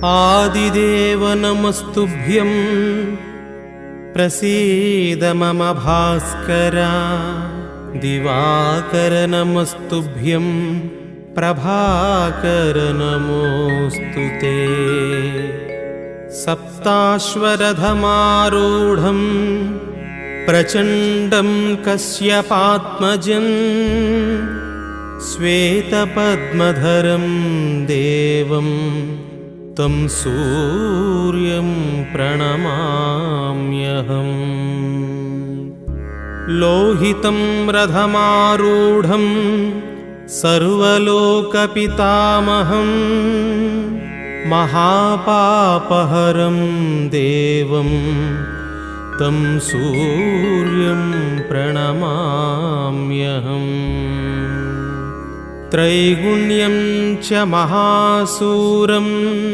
आदिदेव नमस्तुभ्यं प्रसीद मम भास्कर। दिवाकर नमस्तुभ्यं प्रभाकर नमोऽस्तु ते। सप्ताश्वरथमारूढं प्रचण्डं कश्यपात्मजं श्वेतपद्मधरं देवं तं सूर्यं प्रणमाम्यहम्। लोहितं रथमारूढं सर्वलोकपितामहं महापापहरं देवं तं सूर्यं प्रणमाम्यहम्। त्रैगुण्यं च महासूरं